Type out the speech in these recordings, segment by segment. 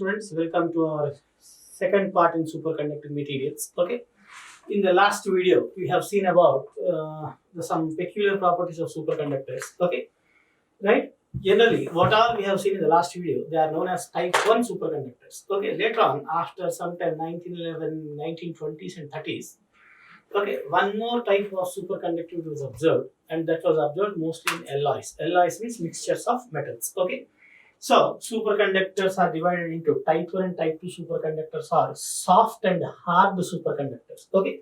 morning, students. Welcome to our second part in superconducting materials. Okay. In the last video, we have seen about some peculiar properties of superconductors. Okay. Right. Generally, what all we have seen in the last video, they are known as type 1 superconductors. Okay. Later on, after sometime 1911, 1920s and 30s, okay, one more type of superconductivity was observed, and that was observed mostly in alloys. Alloys means mixtures of metals. Okay. So, superconductors are divided into type 1 and type 2 superconductors are soft and hard superconductors. Okay.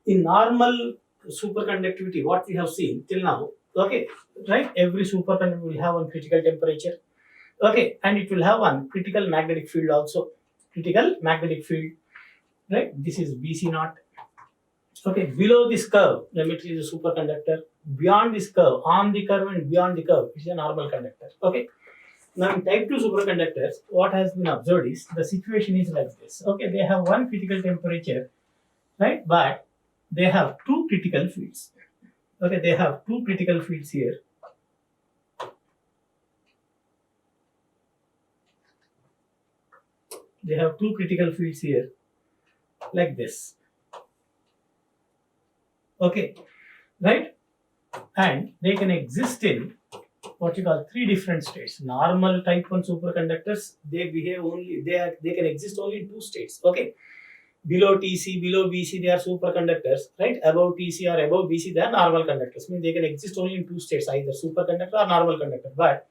In normal superconductivity, what we have seen till now, okay, right? Every superconductor will have one critical temperature, okay, and it will have one critical magnetic field also. Critical magnetic field, right? This is BC naught. Okay, below this curve, the material is a superconductor. Beyond this curve, on the curve and beyond the curve, it is a normal conductor. Okay. Now, in type 2 superconductors, what has been observed is the situation is like this. Okay, they have one critical temperature, right? But they have two critical fields. Okay, they have two critical fields here. They have two critical fields here, like this. Okay, right? And they can exist in what you call three different states. Normal type 1 superconductors, they behave only, they can exist only in two states. Okay. Below TC, below BC, they are superconductors, right? Above TC or above BC, they are normal conductors. Means they can exist only in two states, either superconductor or normal conductor. But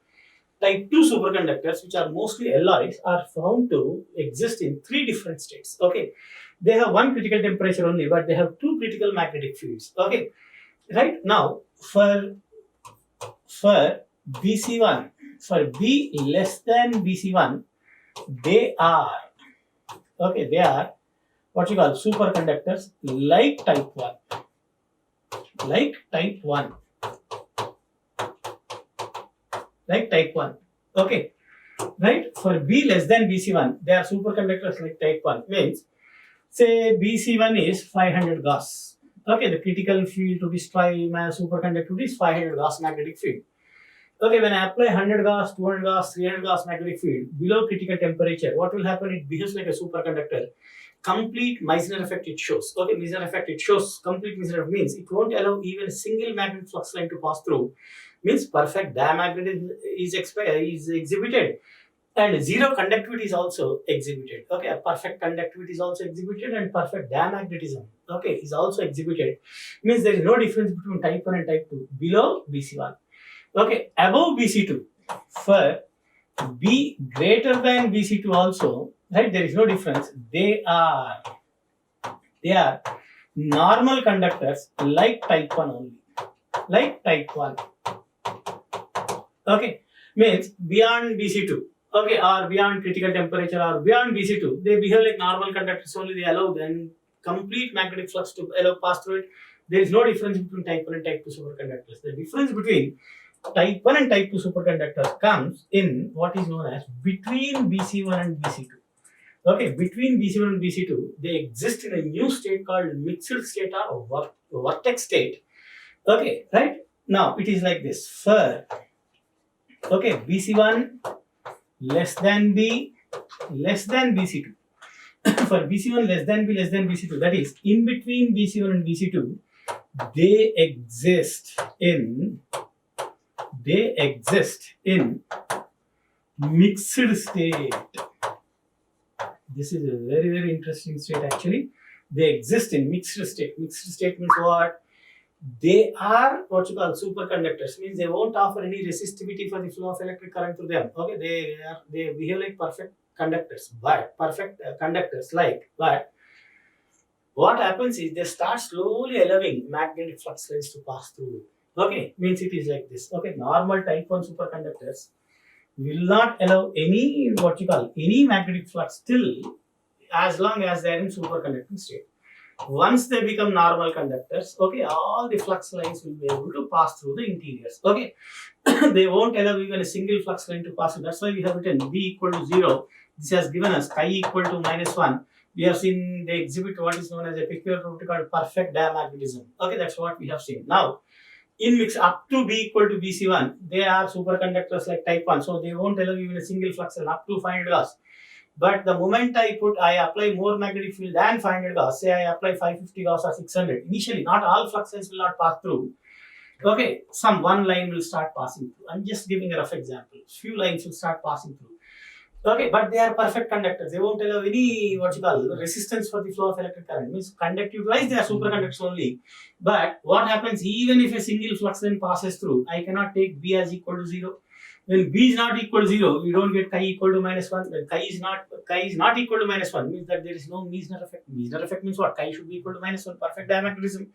type 2 superconductors, which are mostly alloys, are found to exist in three different states. Okay. They have one critical temperature only, but they have two critical magnetic fields. Okay. Right now, for BC1, for B less than BC1, they are, okay, they are what you call superconductors like type 1. Like type 1. Like type 1. Okay. Right? For B less than BC1, they are superconductors like type 1. Means, say BC1 is 500 Gauss. Okay, the critical field to destroy my superconductivity is 500 Gauss magnetic field. Okay, when I apply 100 Gauss, 200 Gauss, 300 Gauss magnetic field below critical temperature, what will happen? It behaves like a superconductor. Complete Meissner effect it shows. Okay, Meissner effect it shows. Complete Meissner effect means it won't allow even a single magnetic flux line to pass through. Means perfect diamagnetism is exhibited, and zero conductivity is also exhibited. Okay, a perfect conductivity is also exhibited, and perfect diamagnetism, okay, is also exhibited. Means there is no difference between type 1 and type 2 below BC1. Okay, above BC2, for B greater than BC2 also, right? There is no difference. They are normal conductors like type 1 only. Like type 1. Okay, means beyond BC2, okay, or beyond critical temperature or beyond BC2, they behave like normal conductors only. They allow then complete magnetic flux to allow pass through it. There is no difference between type 1 and type 2 superconductors. The difference between type 1 and type 2 superconductors comes in what is known as between BC1 and BC2. Okay, between BC1 and BC2, they exist in a new state called mixed state or vortex state. Okay, right? Now it is like this. For okay, BC1 less than B less than BC2. For BC1 less than B less than BC2, that is in between BC1 and BC2, they exist in mixed state. This is a very, very interesting state actually. They exist in mixed state. Mixed state means what? They are what you call superconductors. Means they won't offer any resistivity for the flow of electric current to them. Okay, they behave like perfect conductors, but perfect conductors like, but what happens is they start slowly allowing magnetic flux lines to pass through. Okay, means it is like this. Okay, normal type 1 superconductors will not allow any what you call any magnetic flux till as long as they are in superconducting state. Once they become normal conductors, okay, all the flux lines will be able to pass through the interiors. Okay, they won't allow even a single flux line to pass through. That's why we have written B equal to 0. This has given us chi equal to -1. We have seen they exhibit what is known as a peculiar property called perfect diamagnetism. Okay, that's what we have seen. Now, in mix up to B equal to BC1, they are superconductors like type 1. So they won't allow even a single flux line up to 500 Gauss. But the moment I apply more magnetic field than 500 Gauss, say I apply 550 Gauss or 600, initially not all flux lines will not pass through. Okay, some one line will start passing through. I'm just giving a rough example. Few lines will start passing through. Okay, but they are perfect conductors. They won't allow any what you call resistance for the flow of electric current. Means conductivity wise they are superconductors only. But what happens even if a single flux line passes through, I cannot take B as equal to 0. When B is not equal to 0, you don't get chi equal to -1. When chi is not equal to -1 means that there is no Meissner effect. Meissner effect means what? Chi should be equal to -1. Perfect diamagnetism.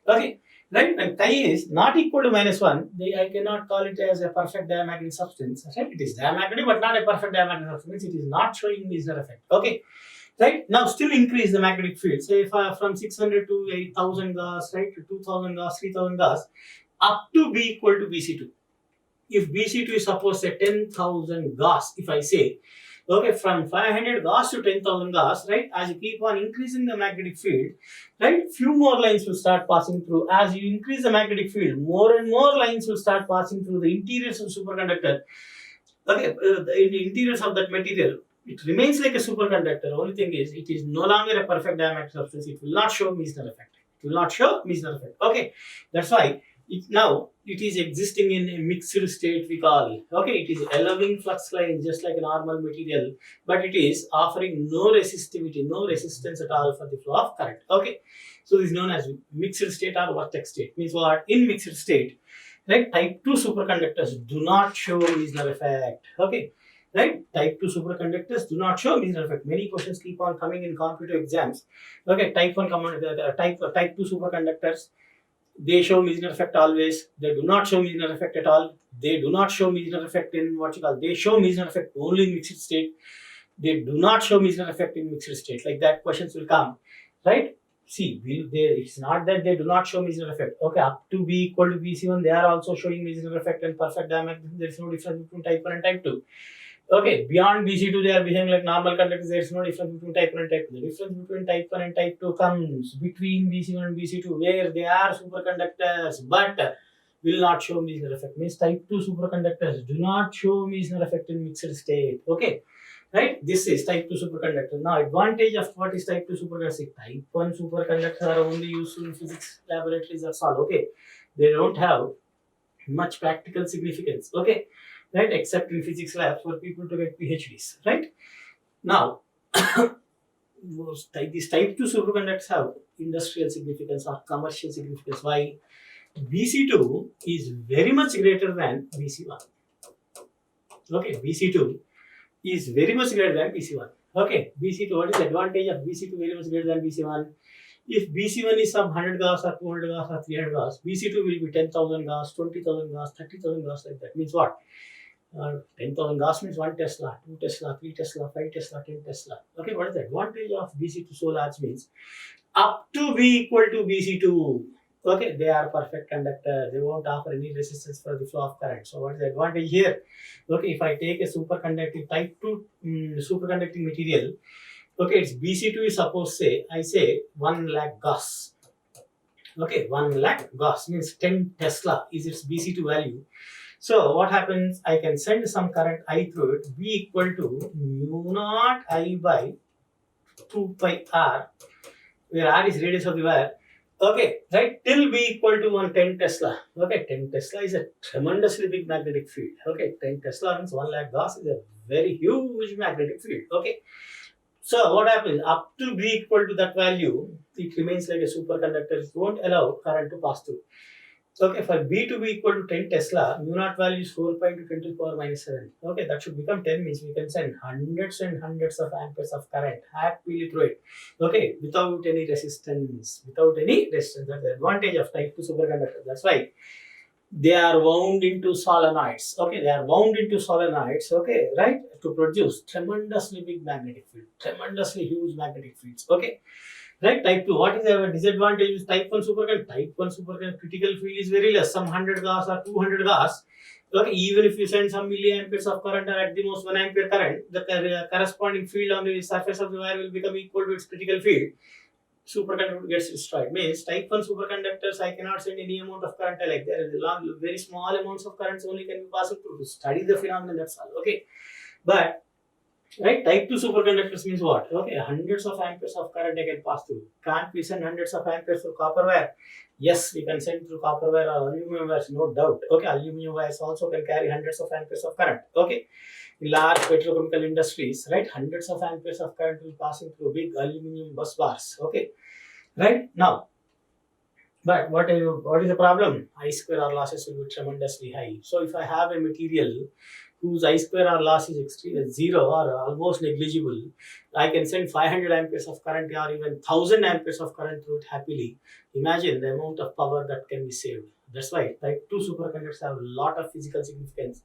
Okay. Right? When chi is not equal to -1, I cannot call it as a perfect diamagnetic substance. Right? It is diamagnetic but not a perfect diamagnetic substance. It is not showing Meissner effect. Okay. Right? Now still increase the magnetic field. Say if I from 600 to 8000 Gauss, right, to 2000 Gauss, 3000 Gauss, up to B equal to BC2. If BC2 is supposed to 10,000 Gauss, if I say, okay, from 500 Gauss to 10,000 Gauss, right, as you keep on increasing the magnetic field, right, few more lines will start passing through. As you increase the magnetic field, more and more lines will start passing through the interiors of superconductor. Okay, in the interiors of that material, it remains like a superconductor. Only thing is, it is no longer a perfect diamagnetic substance. It will not show Meissner effect. It will not show Meissner effect. Okay, that's why now it is existing in a mixed state, we call. Okay, it is allowing flux line just like a normal material, but it is offering no resistivity, no resistance at all for the flow of current. Okay, so this is known as mixed state or vortex state. Means what? In mixed state, right, type 2 superconductors do not show Meissner effect. Okay, right, type 2 superconductors do not show Meissner effect. Many questions keep on coming in competitive exams. Okay, type 1 type 2 superconductors, they show Meissner effect always. They do not show Meissner effect at all. They do not show Meissner effect in what you call. They show Meissner effect only in mixed state. They do not show Meissner effect in mixed state. Like that, questions will come, right? See, it's not that they do not show Meissner effect. Okay, up to B equal to BC1, they are also showing Meissner effect and perfect diamagnetism. There is no difference between type 1 and type 2. Okay, beyond BC2, they are behaving like normal conductors. There is no difference between type 1 and type 2. The difference between type 1 and type 2 comes between BC1 and BC2, where they are superconductors but will not show Meissner effect. Means type 2 superconductors do not show Meissner effect in mixed state. Okay, right? This is type 2 superconductor. Now, advantage of what is type 2 superconductor? Type 1 superconductors are only useful in physics laboratories. That's all. Okay, they don't have much practical significance. Okay, right, except in physics labs for people to get PhDs, right? Now, these type 2 superconductors have industrial significance or commercial significance. Why? BC2 is very much greater than BC1. Okay, BC2 is very much greater than BC1. Okay, BC2, what is the advantage of BC2 very much greater than BC1? If BC1 is some 100 Gauss or 200 Gauss or 300 Gauss, BC2 will be 10,000 Gauss, 20,000 Gauss, 30,000 Gauss, like that. Means what? 10,000 Gauss means 1 Tesla, 2 Tesla, 3 Tesla, 5 Tesla, 10 Tesla. Okay, what is the advantage of BC2 so large? Means up to B equal to BC2. Okay, they are perfect conductor. They won't offer any resistance for the flow of current. So what is the advantage here? Okay, if I take a superconducting type 2 superconducting material, okay, its BC2 is supposed I say 1 lakh Gauss. Okay, 1 lakh Gauss means 10 Tesla is its BC2 value. So what happens? I can send some current I through it. V equal to mu naught I by 2 pi r, where r is radius of the wire. Okay, right, till V equal to 10 Tesla. Okay, 10 Tesla is a tremendously big magnetic field. Okay, 10 Tesla means 1 lakh Gauss is a very huge magnetic field. Okay, so what happens? Up to B equal to that value, it remains like a superconductor. It won't allow current to pass through. Okay, for B to be equal to 10 Tesla, mu naught value is 4 pi to 10 to the power minus 7. Okay, that should become 10, means we can send hundreds and hundreds of amperes of current happily through it. Okay, without any resistance. Without any resistance. That's the advantage of type 2 superconductor. That's why they are wound into solenoids. Okay, they are wound into solenoids. Okay, right, to produce tremendously big magnetic field, tremendously huge magnetic fields. Okay. Right, type 2. What is the disadvantage with type 1 superconductor? Type 1 superconductor critical field is very less, some 100 Gauss or 200 Gauss. Okay, even if you send some milliamperes of current or at the most 1 ampere current, the corresponding field on the surface of the wire will become equal to its critical field. Superconductor gets destroyed. Means type 1 superconductors, I cannot send any amount of current. Like there is very small amounts of currents only can be passed through to study the phenomenon. That's all. Okay, but Right? Type 2 superconductors means what? Okay, hundreds of amperes of current they can pass through. Can't we send hundreds of amperes through copper wire? Yes, we can send through copper wire or aluminum wires, no doubt. Okay, aluminum wires also can carry hundreds of amperes of current. Okay, in large petrochemical industries, right, hundreds of amperes of current will passing through big aluminum bus bars. Okay, right now. But what is the problem? I square R losses will be tremendously high. So if I have a material whose I square R loss is extreme, zero or almost negligible, I can send 500 amperes of current or even 1000 amperes of current through it happily. Imagine the amount of power that can be saved. That's why type 2 superconductors have a lot of physical significance.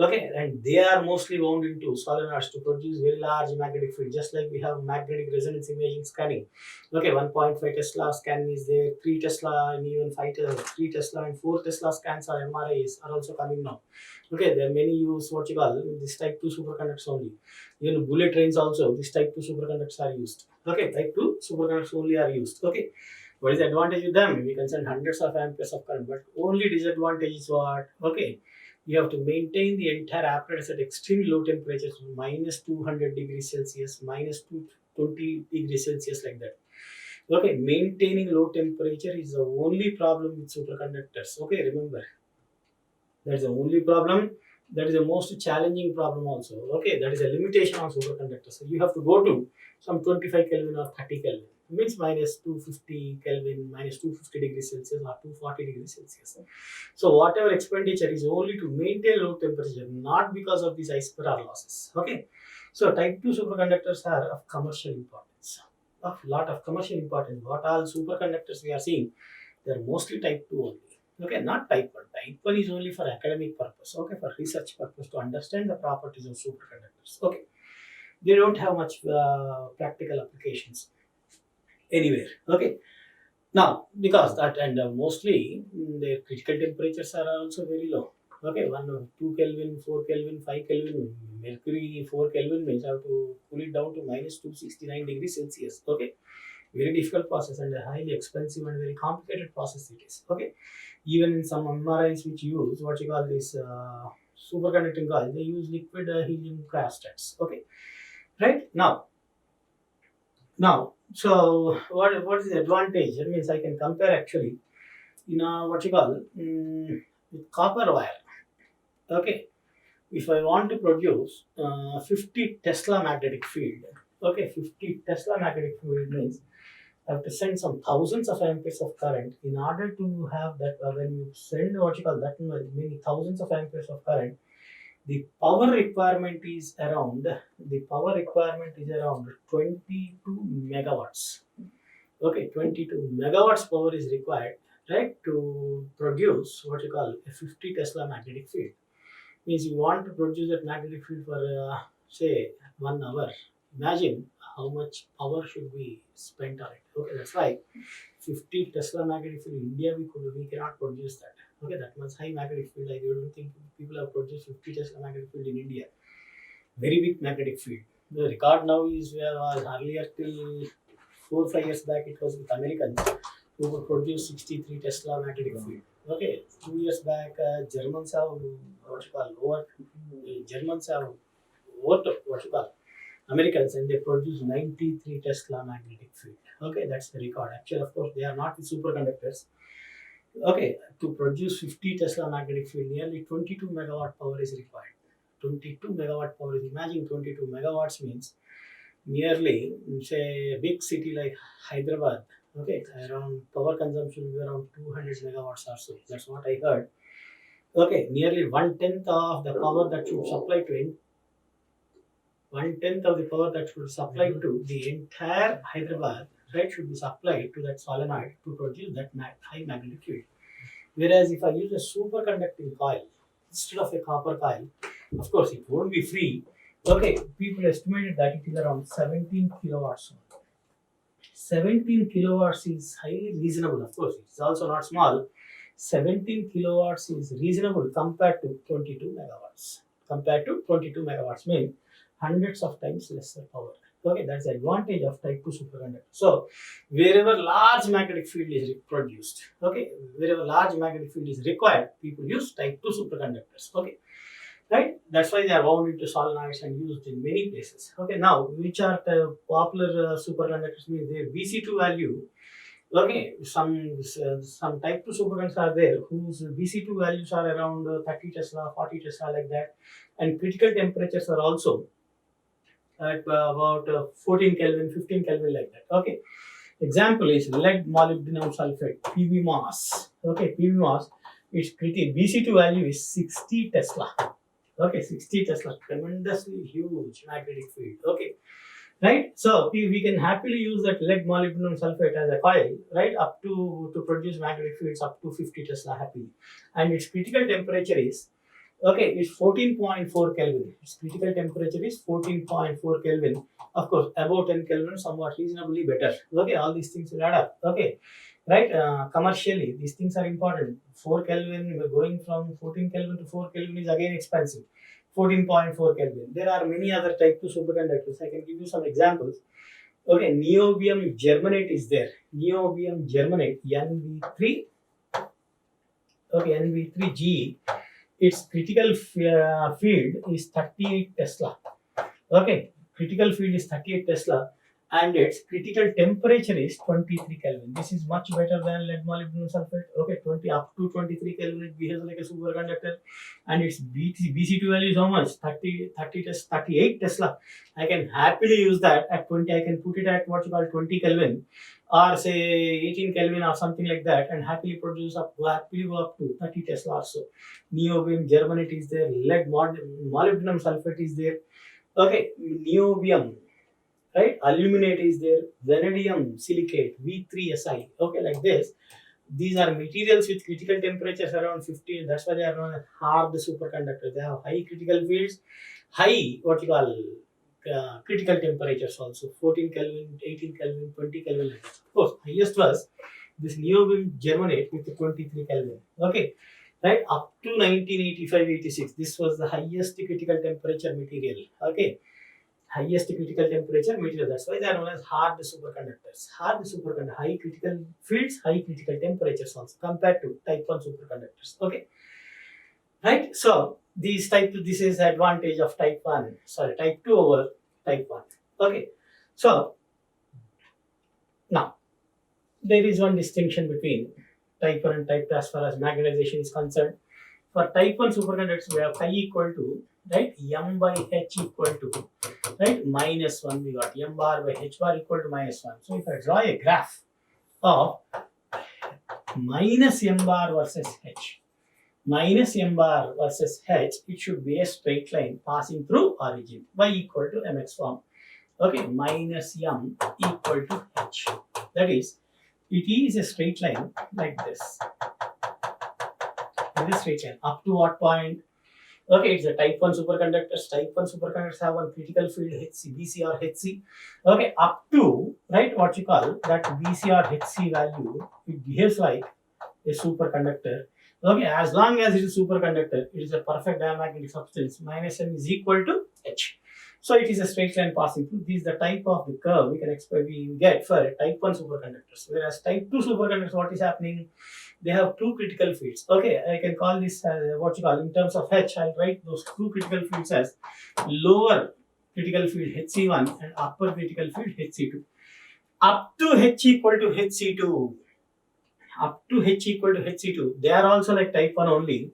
Okay, and they are mostly wound into solenoids to produce very large magnetic field, just like we have magnetic resonance imaging scanning. Okay, 1.5 Tesla scan is there, 3 Tesla, and even 3 Tesla and 4 Tesla scans or MRIs are also coming now. Okay, there are many use what you call this type 2 superconductors only. Even bullet trains also, this type 2 superconductors are used. Okay, type 2 superconductors only are used. Okay, what is the advantage with them? We can send hundreds of amperes of current, but only disadvantage is what? Okay, you have to maintain the entire apparatus at extremely low temperatures, minus 200 degrees Celsius, minus 220 degrees Celsius, like that. Okay, maintaining low temperature is the only problem with superconductors. Okay, remember, that is the only problem. That is the most challenging problem also. Okay, that is a limitation on superconductors. So you have to go to some 25 Kelvin or 30 Kelvin. Means minus 250 Kelvin, minus 250 degrees Celsius or 240 degrees Celsius. So whatever expenditure is only to maintain low temperature, not because of these isosphere losses. Okay. So type 2 superconductors are of commercial importance. Of lot of commercial importance. What all superconductors we are seeing, they are mostly type 2 only. Okay, not type 1. Type 1 is only for academic purpose, okay, for research purpose to understand the properties of superconductors. Okay, they don't have much practical applications anywhere. Okay, now because that and mostly their critical temperatures are also very low. Okay, 2 Kelvin, 4 Kelvin, 5 Kelvin, mercury 4 Kelvin means I have to cool it down to minus 269 degrees Celsius. Okay, very difficult process and a highly expensive and very complicated process it is. Okay, even in some MRIs which use what you call this superconducting coil, they use liquid helium cryostats. Okay, right now, so what is the advantage? That means I can compare actually, what you call with copper wire. Okay, if I want to produce 50 Tesla magnetic field, okay, 50 Tesla magnetic field means I have to send some thousands of amperes of current in order to have that. When you send what you call that many thousands of amperes of current, the power requirement is around 22 megawatts. Okay, 22 megawatts power is required, right, to produce what you call a 50 Tesla magnetic field. Means you want to produce that magnetic field for say 1 hour. Imagine how much power should be spent on it. Okay, that's why 50 Tesla magnetic field in India we cannot produce that. Okay, that much high magnetic field. I don't think people have produced 50 Tesla magnetic field in India. Very big magnetic field. The record now is earlier till 4 5 years back it was with Americans who could produce 63 Tesla magnetic field. Okay, 2 years back Germans have what you call over. Germans have what you call Americans, and they produce 93 Tesla magnetic field. Okay, that's the record. Actually, of course, they are not the superconductors. Okay, to produce 50 Tesla magnetic field, nearly 22 megawatt power is required. 22 megawatt power is, imagine 22 megawatts means nearly, say, a big city like Hyderabad. Okay, around power consumption will be around 200 megawatts or so. That's what I heard. Okay, nearly 1/10 of the power that should supply to 1/10 of the power that should supply to the entire Hyderabad, right, should be supplied to that solenoid to produce that high magnetic field. Whereas if I use a superconducting coil instead of a copper coil, of course it won't be free. Okay, people estimated that it is around 17 kilowatts. 17 kilowatts is highly reasonable. Of course, it's also not small. 17 kilowatts is reasonable compared to 22 megawatts. Compared to 22 megawatts means hundreds of times lesser power. Okay, that's the advantage of type 2 superconductor. So, wherever large magnetic field is produced, okay, wherever large magnetic field is required, people use type 2 superconductors. Okay, right? That's why they are wound into solenoids and used in many places. Okay, now which are the popular superconductors? Means their BC2 value. Okay, some type 2 superconductors are there whose BC2 values are around 30 Tesla, 40 Tesla, like that, and critical temperatures are also at about 14 Kelvin, 15 Kelvin, like that. Okay, example is lead molybdenum sulfate, PBMOS. Okay, PBMOS, its BC2 value is 60 Tesla. Okay, 60 Tesla, tremendously huge magnetic field. Okay, right? So we can happily use that lead molybdenum sulfate as a coil, right? Up to produce magnetic fields up to 50 Tesla happily, and its critical temperature is, okay, it's 14.4 Kelvin. Its critical temperature is 14.4 Kelvin. Of course, above 10 Kelvin, somewhat reasonably better. Okay, all these things will add up. Okay, right? Commercially, these things are important. 4 Kelvin, going from 14 Kelvin to 4 Kelvin is again expensive. 14.4 Kelvin. There are many other type 2 superconductors. I can give you some examples. Okay, niobium germanate is there. Niobium germanate, NV3. Okay, NV3G. Its critical field is 38 Tesla. Okay, critical field is 38 Tesla, and its critical temperature is 23 Kelvin. This is much better than lead molybdenum sulfate. Okay, 20 up to 23 Kelvin, it behaves like a superconductor, and its BC2 value is how much? 38 Tesla. I can happily use that at 20. I can put it at what you call 20 Kelvin, or say 18 Kelvin or something like that, and happily go up to 30 Tesla or so. Niobium germanate is there, lead molybdenum sulfate is there. Okay, niobium, right? Aluminate is there, vanadium silicate, V3Si. Okay, like this. These are materials with critical temperatures around 15. That's why they are known as hard superconductors. They have high critical fields, high what you call critical temperatures also. 14 Kelvin, 18 Kelvin, 20 Kelvin. Like that. Of course, highest was this niobium germanate with 23 Kelvin. Okay, right, up to 1985-86, this was the highest critical temperature material. Okay, highest critical temperature material. That's why they are known as hard superconductors. Hard superconductor, high critical fields, high critical temperatures also, compared to type 1 superconductors. Okay, right? So these this is advantage of type 1, sorry, type 2 over type 1. Okay, so now there is one distinction between type 1 and type 2 as far as magnetization is concerned. For type 1 superconductors, we have chi equal to, right, m by h equal to, right, minus 1. We got m bar by h bar equal to minus 1. So if I draw a graph of minus m bar versus h, minus m bar versus h, it should be a straight line passing through origin, y equal to mx form. Okay, minus m equal to h. That is, it is a straight line like this. It is straight line. Up to what point? Okay, it's a type 1 superconductors. Type 1 superconductors have one critical field Hc, Bc or Hc. Okay, up to, right, what you call that Bc or Hc value, it behaves like a superconductor. Okay, as long as it is superconductor, it is a perfect diamagnetic substance. Minus m is equal to h. So it is a straight line passing through. This is the type of the curve we can expect we get for type 1 superconductors. Whereas type 2 superconductors, what is happening? They have two critical fields. Okay, I can call this what you call, in terms of h, I'll write those two critical fields as lower critical field Hc1 and upper critical field Hc2. Up to h equal to Hc2. Up to h equal to Hc2. They are also like type 1 only.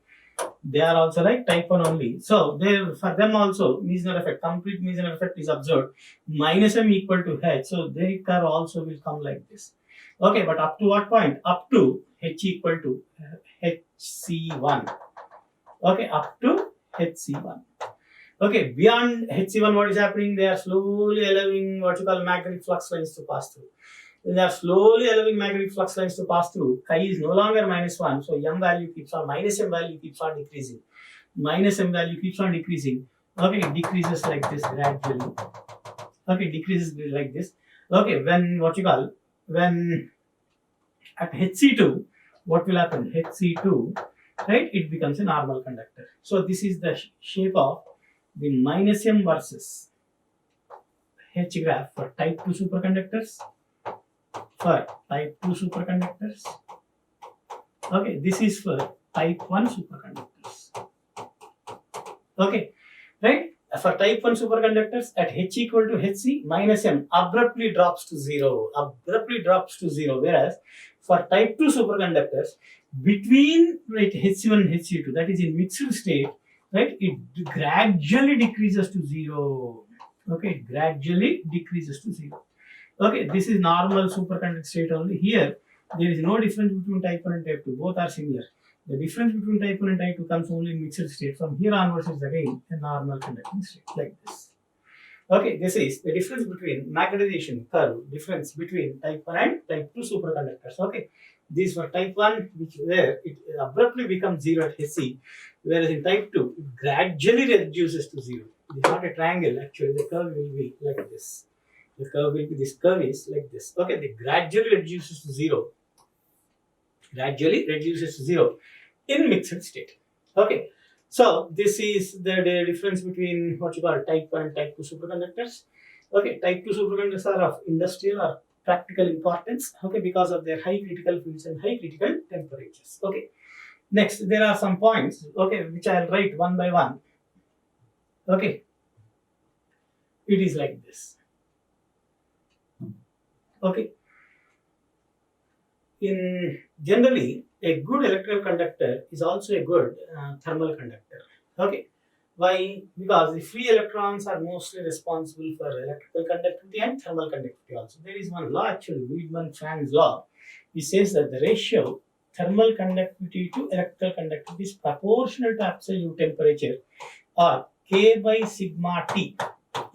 They are also like type 1 only. So for them also, Meissner effect, complete Meissner effect is observed. Minus m equal to h. So their curve also will come like this. Okay, but up to what point? Up to h equal to Hc1. Okay, up to Hc1. Okay, beyond Hc1, what is happening? They are slowly allowing what you call magnetic flux lines to pass through. They are slowly allowing magnetic flux lines to pass through. Chi is no longer minus 1, so m value keeps on, minus m value keeps on decreasing. Minus m value keeps on decreasing. Okay, it decreases like this gradually. Okay, decreases like this. Okay, when what you call, when at Hc2, what will happen? Hc2, right, it becomes a normal conductor. So this is the shape of the minus m versus h graph for type 2 superconductors. For type 2 superconductors. Okay, this is for type 1 superconductors. Okay, right? For type 1 superconductors at H equal to Hc minus m abruptly drops to 0. Abruptly drops to 0. Whereas for type 2 superconductors, between right, Hc1 and Hc2, that is in mixed state, right, it gradually decreases to 0. Okay, it gradually decreases to 0. Okay, this is normal superconducting state only. Here, there is no difference between type 1 and type 2. Both are similar. The difference between type 1 and type 2 comes only in mixed state. From here onwards is again a normal conducting state like this. Okay, this is the difference between magnetization curve, difference between type 1 and type 2 superconductors. Okay, these were type 1, which where it abruptly becomes 0 at Hc, whereas in type 2, it gradually reduces to 0. It is not a triangle, actually, the curve will be like this. The curve will be, this curve is like this. Okay, it gradually reduces to 0. Gradually reduces to 0 in mixed state. Okay, so this is the difference between what you call type 1 and type 2 superconductors. Okay, type 2 superconductors are of industrial or practical importance. Okay, because of their high critical fields and high critical temperatures. Okay, next there are some points. Okay, which I'll write one by one. Okay, it is like this. Okay, in generally a good electrical conductor is also a good thermal conductor. Okay, why? Because the free electrons are mostly responsible for electrical conductivity and thermal conductivity also. There is one law, actually, Weidmann-Franz law, which says that the ratio thermal conductivity to electrical conductivity is proportional to absolute temperature, or K by sigma T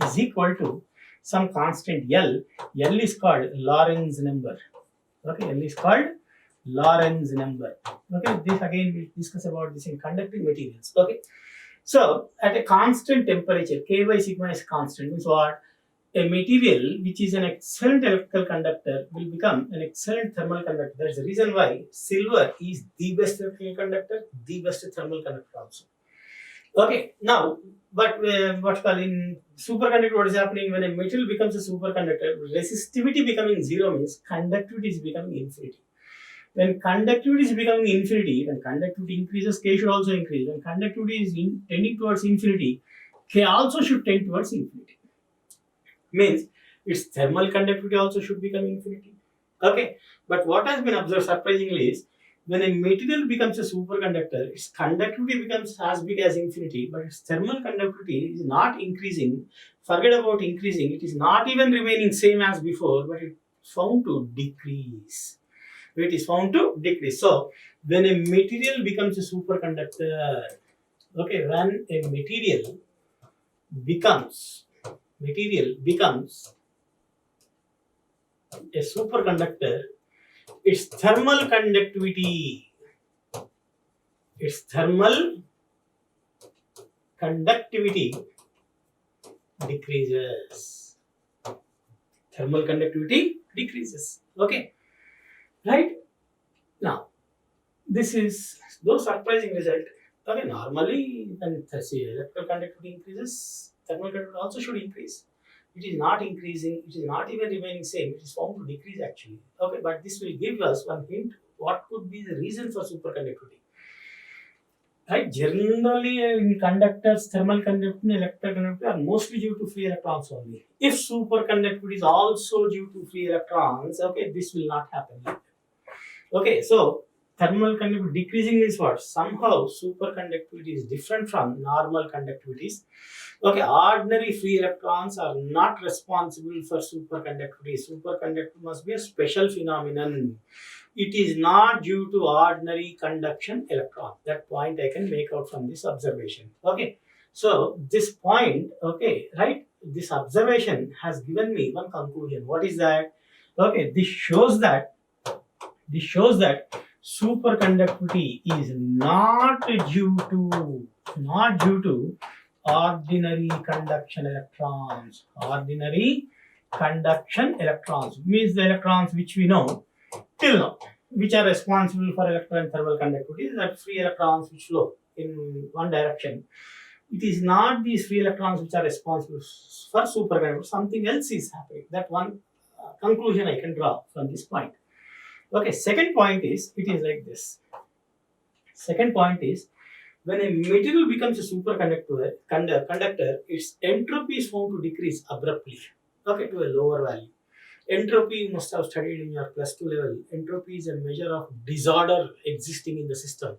is equal to some constant L. L is called Lorentz number. Okay, L is called Lorentz number. Okay, this again we discuss about this in conducting materials. Okay, so at a constant temperature, K by sigma is constant, means what? A material which is an excellent electrical conductor will become an excellent thermal conductor. That's the reason why silver is the best electrical conductor, the best thermal conductor also. Okay, now, but what called in superconductor, what is happening when a metal becomes a superconductor? Resistivity becoming 0 means conductivity is becoming infinity. When conductivity is becoming infinity, when conductivity increases, K should also increase. When conductivity is tending towards infinity, K also should tend towards infinity. Means its thermal conductivity also should become infinity. Okay, but what has been observed surprisingly is when a material becomes a superconductor, its conductivity becomes as big as infinity, but its thermal conductivity is not increasing. Forget about increasing, it is not even remaining same as before, but it is found to decrease. It is found to decrease. So, when a material becomes a superconductor, okay, when a material becomes a superconductor, its thermal conductivity decreases. Thermal conductivity decreases. Okay, right? Now, this is no surprising result. Okay, normally when electrical conductivity increases, thermal conductivity also should increase. It is not increasing, it is not even remaining same, it is found to decrease actually. Okay, but this will give us one hint what could be the reason for superconductivity. Right, generally in conductors, thermal conductivity and electrical conductivity are mostly due to free electrons only. If superconductivity is also due to free electrons, okay, this will not happen. Okay, so thermal conductivity decreasing is what? Somehow superconductivity is different from normal conductivities. Okay, ordinary free electrons are not responsible for superconductivity. Superconductivity must be a special phenomenon. It is not due to ordinary conduction electron. That point I can make out from this observation. Okay, so this point, okay, right, this observation has given me one conclusion. What is that? Okay, this shows that superconductivity is not due to ordinary conduction electrons. Ordinary conduction electrons means the electrons which we know till now, which are responsible for electron and thermal conductivity, that free electrons which flow in one direction. It is not these free electrons which are responsible for superconductivity. Something else is happening. That one conclusion I can draw from this point. Okay, second point is, it is like this. Second point is, when a material becomes a superconductor, conductor, its entropy is found to decrease abruptly, okay, to a lower value. Entropy you must have studied in your plus 2 level. Entropy is a measure of disorder existing in the system.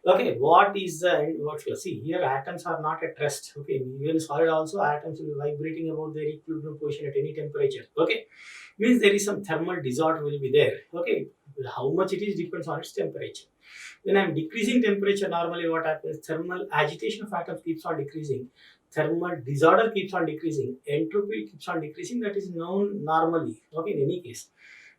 Okay, what is the what see here? Atoms are not at rest. Okay, even solid also atoms will be vibrating about their equilibrium position at any temperature. Okay, means there is some thermal disorder will be there. Okay, how much it is depends on its temperature. When I'm decreasing temperature, normally what happens? Thermal agitation of atoms keeps on decreasing. Thermal disorder keeps on decreasing. Entropy keeps on decreasing. That is known normally. Okay, in any case.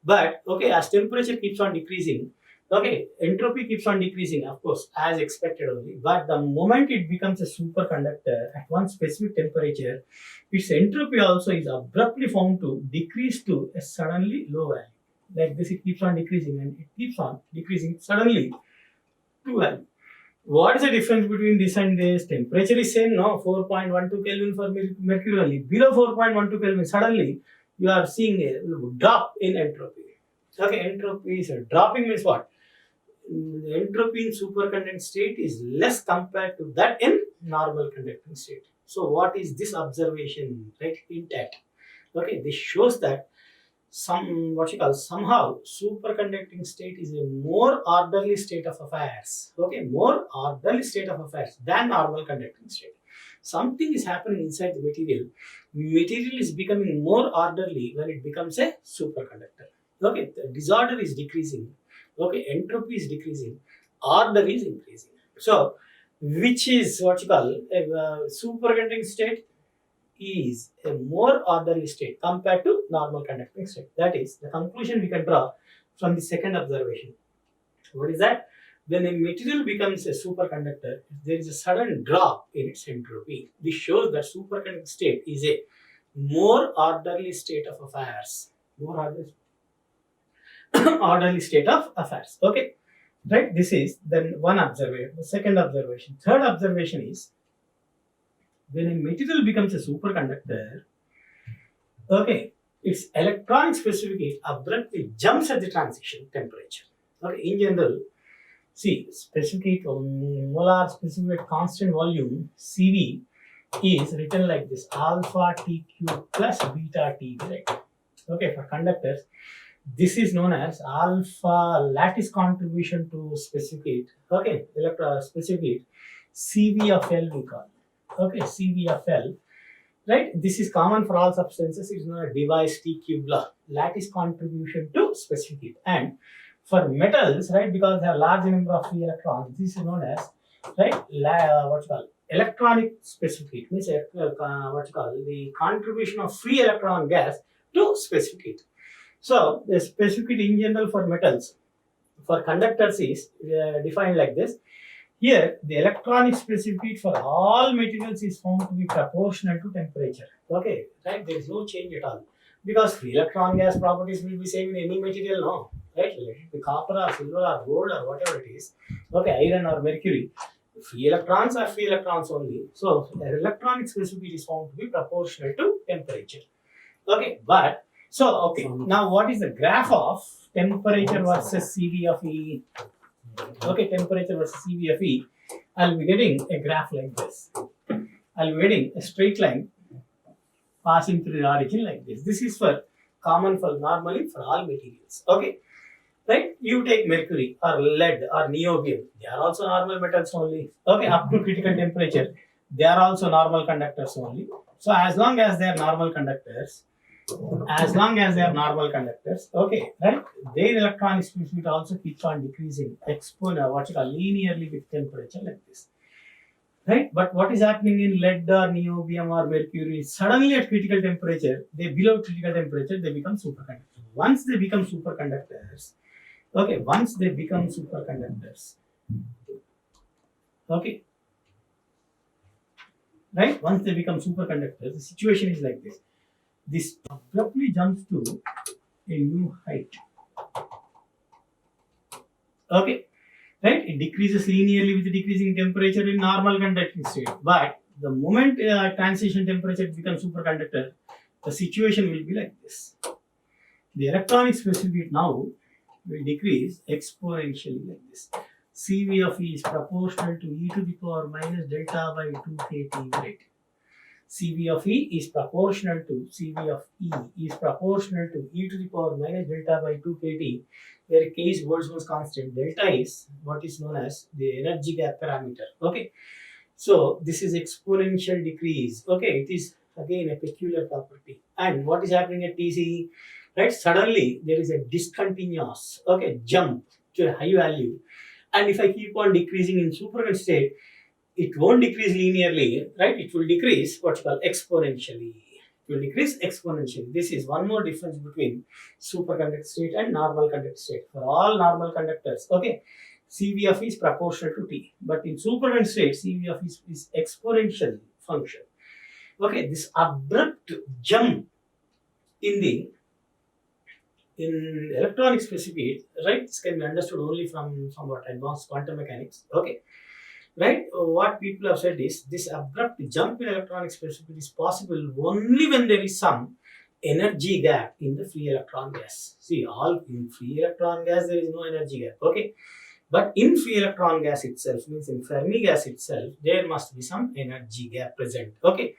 But okay, as temperature keeps on decreasing, okay, entropy keeps on decreasing, of course, as expected only. But the moment it becomes a superconductor at one specific temperature, its entropy also is abruptly found to decrease to a suddenly low value. Like this, it keeps on decreasing and it keeps on decreasing suddenly to value. What is the difference between this and this? Temperature is same, no? 4.12 Kelvin for mercury only. Below 4.12 Kelvin, suddenly you are seeing a drop in entropy. Okay, entropy is dropping means what? The entropy in superconducting state is less compared to that in normal conducting state. So what is this observation, right? Intact. Okay, this shows that somehow superconducting state is a more orderly state of affairs. Okay, more orderly state of affairs than normal conducting state. Something is happening inside the material. Material is becoming more orderly when it becomes a superconductor. Okay, the disorder is decreasing. Okay, entropy is decreasing. Order is increasing. So, which is a superconducting state is a more orderly state compared to normal conducting state. That is the conclusion we can draw from the second observation. What is that? When a material becomes a superconductor, there is a sudden drop in its entropy. This shows that superconducting state is a more orderly state of affairs. More orderly, orderly state of affairs. Okay, right? This is then one observation. The second observation. Third observation is when a material becomes a superconductor, okay, its electronic specificity abruptly jumps at the transition temperature. Okay, in general, see, specific molar specific constant volume CV is written like this: alpha T cube plus beta T, right? Okay, for conductors, this is known as alpha lattice contribution to specific. Okay, specific CV of L we call. Okay, CV of L. Right, this is common for all substances. It's known as device T cube law, lattice contribution to specific heat. And for metals, right, because they have large number of free electrons, this is known as right electronic specific heat. Means the contribution of free electron gas to specific heat. So the specific heat in general for metals, for conductors is defined like this. Here, the electronic specific heat for all materials is found to be proportional to temperature. Okay, right? There is no change at all because free electron gas properties will be same in any material, no? Right? Let it be copper or silver or gold or whatever it is. Okay, iron or mercury. Free electrons are free electrons only. So, the electronic specific heat is found to be proportional to temperature. Okay, but so okay. Now, what is the graph of temperature versus CV of E? Okay, temperature versus CV of E, I'll be getting a graph like this. I'll be getting a straight line passing through the origin like this. This is for common for normally for all materials. Okay, right? You take mercury or lead or niobium. They are also normal metals only. Okay, up to critical temperature, they are also normal conductors only. So as long as they are normal conductors, okay, right? Their electronic specificity also keeps on decreasing linearly with temperature like this. Right? But what is happening in lead or niobium or mercury? Suddenly at critical temperature, they below critical temperature, they become superconductors. Once they become superconductors, okay, okay, right? Once they become superconductors, the situation is like this. This abruptly jumps to a new height. Okay, right? It decreases linearly with the decreasing temperature in normal conducting state. But the moment transition temperature becomes superconductor, the situation will be like this. The electronic specific heat now will decrease exponentially like this. CV of E is proportional to e to the power minus delta by 2 kT, right? CV of E is proportional to e to the power minus delta by 2 kT, where K is Boltzmann's constant, delta is what is known as the energy gap parameter. Okay, so this is exponential decrease. Okay, it is again a peculiar property. And what is happening at TC? Right, suddenly there is a discontinuous jump to a high value, and if I keep on decreasing in superconductor state, it won't decrease linearly, right? It will decrease what's called exponentially. It will decrease exponentially. This is one more difference between superconductor state and normal conductor state. For all normal conductors, CV of E is proportional to T. But in superconductor state, CV of E is exponential function. Okay, this abrupt jump in electronic specificity, right? This can be understood only from what advanced quantum mechanics. Okay. Right? What people have said is this abrupt jump in electronic specificity is possible only when there is some energy gap in the free electron gas. See, all in free electron gas there is no energy gap. Okay, but in free electron gas itself, means in Fermi gas itself, there must be some energy gap present. Okay,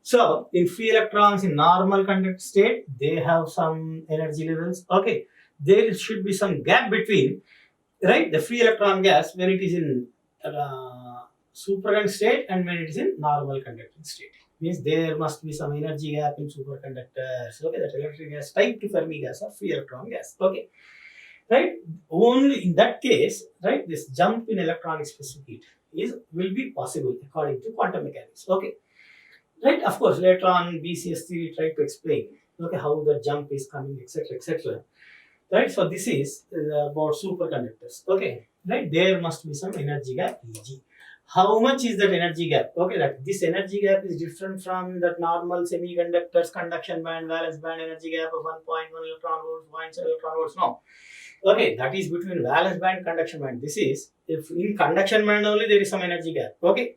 so in free electrons in normal conductor state, they have some energy levels. Okay, there should be some gap between, right, the free electron gas when it is in superconductor state and when it is in normal conducting state. Means there must be some energy gap in superconductors. Okay, that electric gas type to Fermi gas or free electron gas. Okay, right. Only in that case, right, this jump in electronic specificity will be possible according to quantum mechanics. Okay, right. Of course, later on BCS theory tried to explain how the jump is coming, etc., etc. Right, so this is about superconductors. Okay, right, there must be some energy gap Eg. How much is that energy gap? Okay, that this energy gap is different from that normal semiconductors conduction band, valence band energy gap of 1.1 electron volts, 0.7 electron volts. No, okay, that is between valence band, conduction band. This is if in conduction band only there is some energy gap. Okay,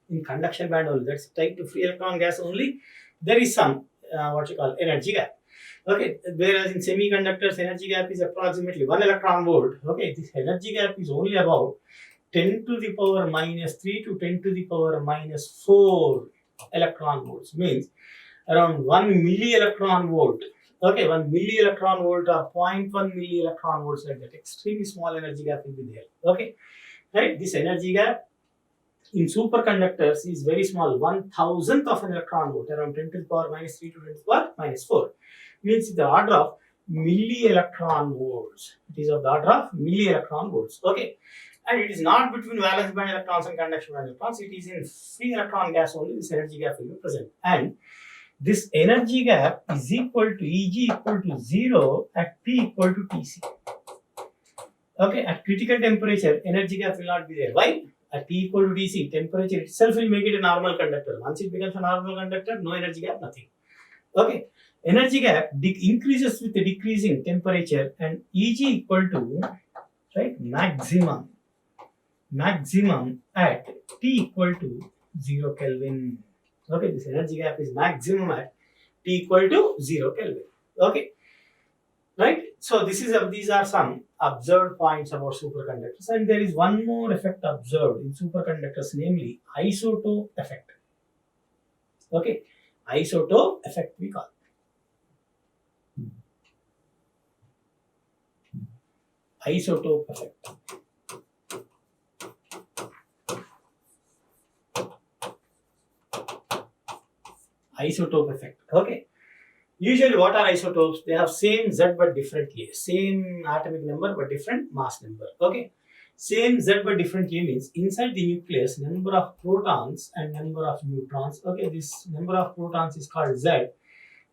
in conduction band only, that's type to free electron gas only, there is some what you call energy gap. Okay, whereas in semiconductors, energy gap is approximately 1 electron volt. Okay, this energy gap is only about 10 to the power minus 3 to 10 to the power minus 4 electron volts. Means around 1 milli electron volt. Okay, 1 milli electron volt or 0.1 milli electron volts, like that. Extremely small energy gap will be there. Okay, right? This energy gap in superconductors is very small, 1,000th of an electron volt, around 10 to the power minus 3 to 10 to the power minus 4. Means the order of milli electron volts. It is of the order of milli electron volts. Okay, and it is not between valence band electrons and conduction band electrons. It is in free electron gas only. This energy gap will be present, and this energy gap is equal to Eg equal to 0 at T equal to Tc. Okay, at critical temperature, energy gap will not be there. Why? At T equal to Tc, temperature itself will make it a normal conductor. Once it becomes a normal conductor, no energy gap, nothing. Okay, energy gap increases with the decreasing temperature, and Eg equal to, right, maximum at T equal to 0 Kelvin. Okay, this energy gap is maximum at T equal to 0 Kelvin. Okay, right. So these are some observed points about superconductors, and there is one more effect observed in superconductors, namely isotope effect. Okay, isotope effect we call. Isotope effect. Isotope effect. Okay. Usually, what are isotopes? They have same Z but different K. Same atomic number but different mass number. Okay. Same Z but different K means inside the nucleus, number of protons and number of neutrons. Okay. This number of protons is called Z.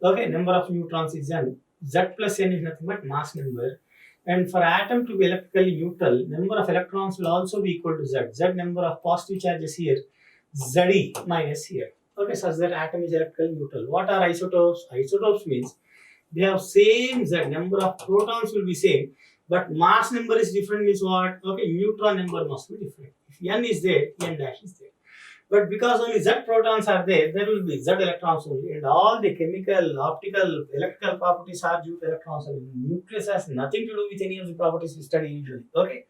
Okay. Number of neutrons is N. Z plus N is nothing but mass number. And for atom to be electrically neutral, number of electrons will also be equal to Z. Z number of positive charges here, Ze minus here. Okay, such that atom is electrically neutral. What are isotopes? Isotopes means they have same Z, number of protons will be same, but mass number is different. Means what? Okay, neutron number must be different. If N is there, N dash is there. But because only Z protons are there, there will be Z electrons only, and all the chemical, optical, electrical properties are due to electrons only. Nucleus has nothing to do with any of the properties we study usually. Okay.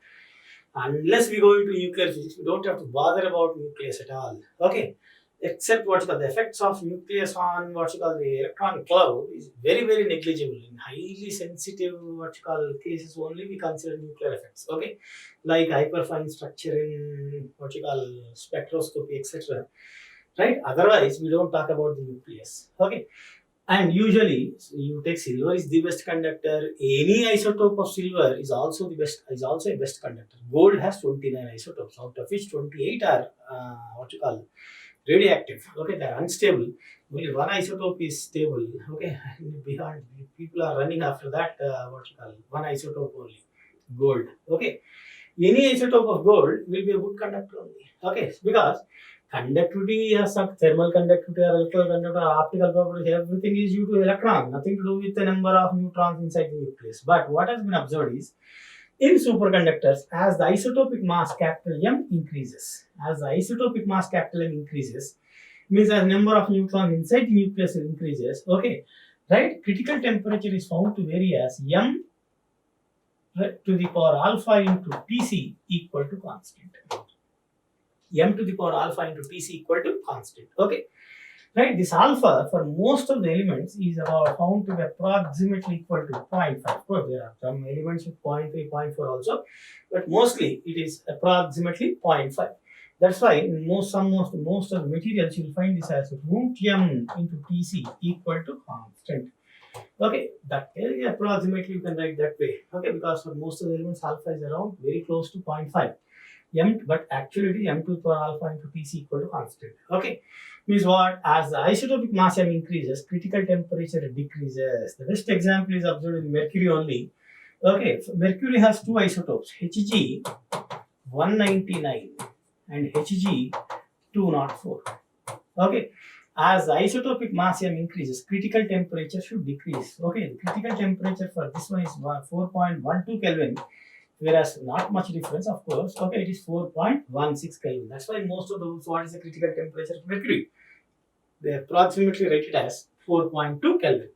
Unless we go into nuclear physics, we don't have to bother about nucleus at all. Okay, except what you call the effects of nucleus on what you call the electron cloud is very negligible. In highly sensitive what you call cases only we consider nuclear effects. Okay, like hyperfine structure in what you call spectroscopy, etc. Right? Otherwise, we don't talk about the nucleus. Okay. And usually, you take silver is the best conductor. Any isotope of silver is also a best conductor. Gold has 29 isotopes, out of which 28 are what you call radioactive. Okay, they are unstable. Only one isotope is stable. Okay, beyond people are running after that. What you call one isotope only, gold. Okay, any isotope of gold will be a good conductor only. Okay, because conductivity has some thermal conductivity or electrical conductivity or optical properties, everything is due to electron, nothing to do with the number of neutrons inside the nucleus. But what has been observed is in superconductors, as the isotopic mass capital M increases, means as number of neutrons inside the nucleus increases, okay, right? Critical temperature is found to vary as M to the power alpha into Tc equal to constant. M to the power alpha into Tc equal to constant. Okay. Right, this alpha for most of the elements is about found to be approximately equal to 0.5. Of course, there are some elements with 0.3, 0.4 also, but mostly it is approximately 0.5. That's why in most of the materials you will find this as root m into Tc equal to constant. Okay, that approximately you can write that way. Okay, because for most of the elements alpha is around very close to 0.5. But actually it is m to the power alpha into Tc equal to constant. Okay, means what? As the isotopic mass m increases, critical temperature decreases. The best example is observed in mercury only. Okay, mercury has two isotopes, Hg 199 and Hg 204. Okay, as the isotopic mass m increases, critical temperature should decrease. Okay, the critical temperature for this one is 4.12 Kelvin. Whereas not much difference, of course. Okay, it is 4.16 Kelvin. That's why most of those, what is the critical temperature of mercury? They approximately rated as 4.2 Kelvin.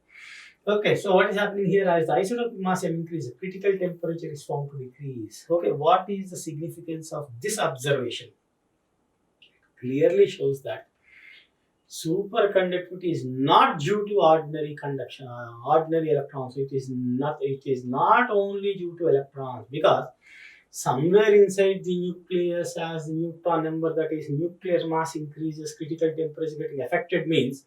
Okay, so what is happening here as the isotopic mass M increases, critical temperature is found to decrease. Okay, what is the significance of this observation? Clearly shows that superconductivity is not due to ordinary conduction, ordinary electrons. It is not only due to electrons, because somewhere inside the nucleus, as the neutron number, that is nuclear mass increases, critical temperature getting affected, means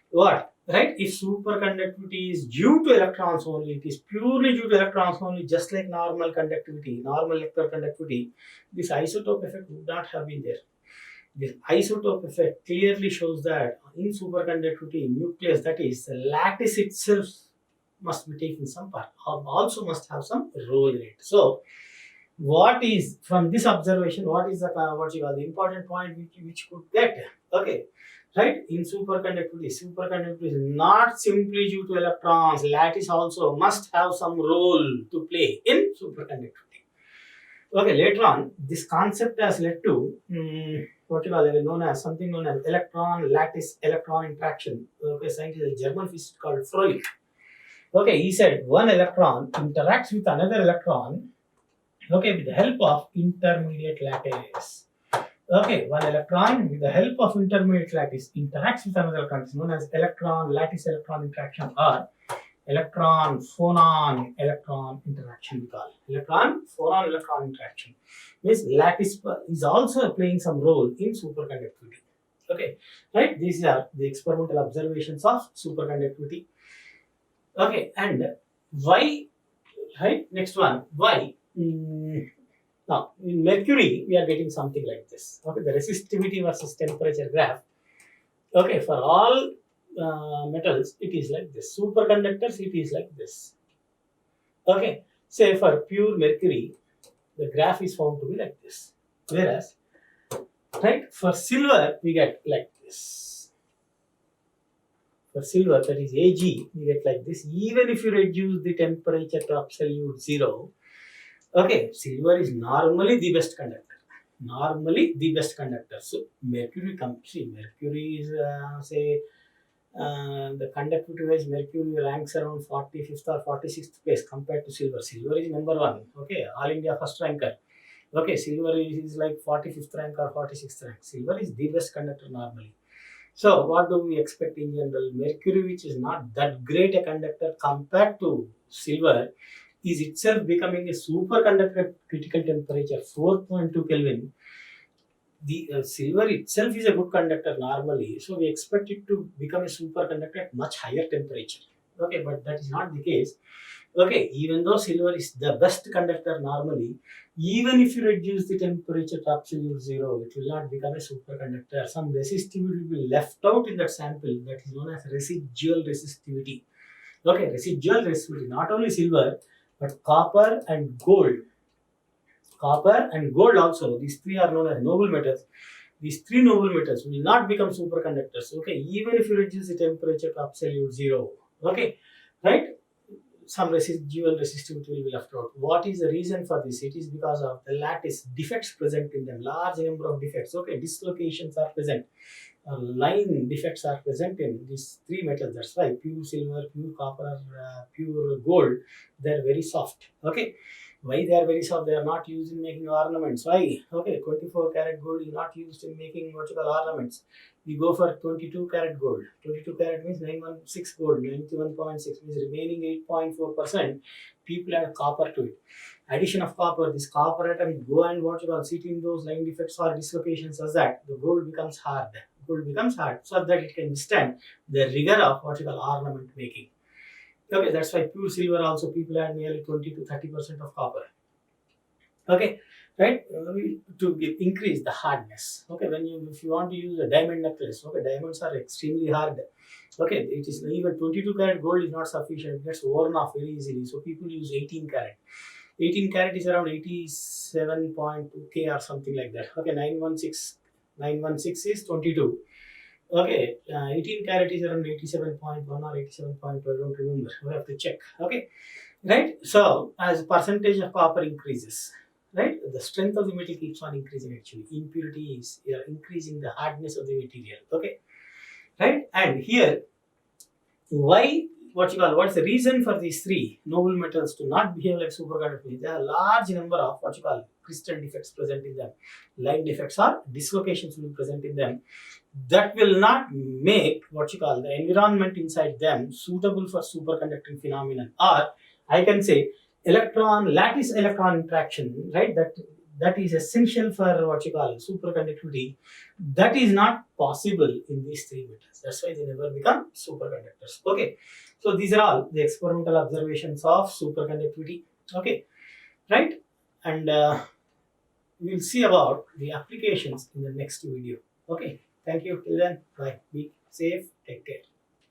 what? Right? If superconductivity is due to electrons only, it is purely due to electrons only, just like normal conductivity, normal electron conductivity, this isotope effect would not have been there. This isotope effect clearly shows that in superconductivity nucleus, that is the lattice itself, must be taking some part, also must have some role in it. So what is from this observation, what is the what you call the important point which could get? Okay, right? In superconductivity is not simply due to electrons. Lattice also must have some role to play in superconductivity. Okay, later on, this concept has led to what you call known as electron lattice electron interaction. Okay, scientist, a German physicist called Froelich. Okay, he said one electron interacts with another electron. Okay, with the help of intermediate lattice. Okay, one electron with the help of intermediate lattice interacts with another electron. It's known as electron lattice electron interaction, or electron phonon electron interaction. We call electron phonon electron interaction. Means lattice is also playing some role in superconductivity. Okay, right? These are the experimental observations of superconductivity. Okay, and why? Right, next one. Why? Now, in mercury, we are getting something like this. Okay, the resistivity versus temperature graph. Okay, for all metals, it is like this. Superconductors, it is like this. Okay, say for pure mercury, the graph is found to be like this. Whereas, right, for silver, we get like this. For silver, that is Ag, we get like this. Even if you reduce the temperature to absolute zero, okay, silver is normally the best conductor. So mercury is the conductivity wise, mercury ranks around 45th or 46th place compared to silver. Silver is number one. Okay, all India first ranker. Okay, silver is like 45th rank or 46th rank. Silver is the best conductor normally. So what do we expect in general? Mercury, which is not that great a conductor compared to silver, is itself becoming a superconductor at critical temperature 4.2 Kelvin. The silver itself is a good conductor normally, so we expect it to become a superconductor at much higher temperature. Okay, but that is not the case. Okay, even though silver is the best conductor normally, even if you reduce the temperature to absolute zero, it will not become a superconductor. Some resistivity will be left out in that sample, that is known as residual resistivity. Okay, residual resistivity, not only silver, but copper and gold. Copper and gold also, these three are known as noble metals. These three noble metals will not become superconductors. Okay, even if you reduce the temperature to absolute zero. Okay, right? Some residual resistivity will be left out. What is the reason for this? It is because of the lattice defects present in them, large number of defects. Okay, dislocations are present, line defects are present in these three metals. That's why pure silver, pure copper, pure gold, they're very soft. Okay, why they are very soft? They are not used in making ornaments. Why? Okay, 24 karat gold is not used in making what you call ornaments. We go for 22 karat gold. 22 karat means 916 gold. 91.6 means remaining 8.4%. People add copper to it. Addition of copper, this copper atom go and what you call sit in those line defects or dislocations as that the gold becomes hard. Gold becomes hard so that it can withstand the rigor of what you call ornament making. Okay, that's why pure silver also people add nearly 20 to 30% of copper. Okay, right? To increase the hardness. Okay, if you want to use a diamond necklace, okay, diamonds are extremely hard. Okay, it is even 22 karat gold is not sufficient. It gets worn off very easily. So people use 18 karat. 18 karat is around 87.2 K or something like that. Okay, 916 is 22. Okay, 18 karat is around 87.1 or 87.2. I don't remember. We have to check. Okay, right? So as percentage of copper increases, right, the strength of the metal keeps on increasing. Actually, impurity is increasing the hardness of the material. Okay, right? And here, why? What's the reason for these three noble metals to not behave like superconductors? There are a large number of what you call crystal defects present in them, line defects or dislocations will be present in them. That will not make what you call the environment inside them suitable for superconducting phenomenon, or I can say lattice electron interaction, right? That is essential for what you call superconductivity. That is not possible in these three metals. That's why they never become superconductors. Okay, so these are all the experimental observations of superconductivity. Okay, right, and we'll see about the applications in the next video. Okay, thank you. Till then, bye. Be safe. Take care.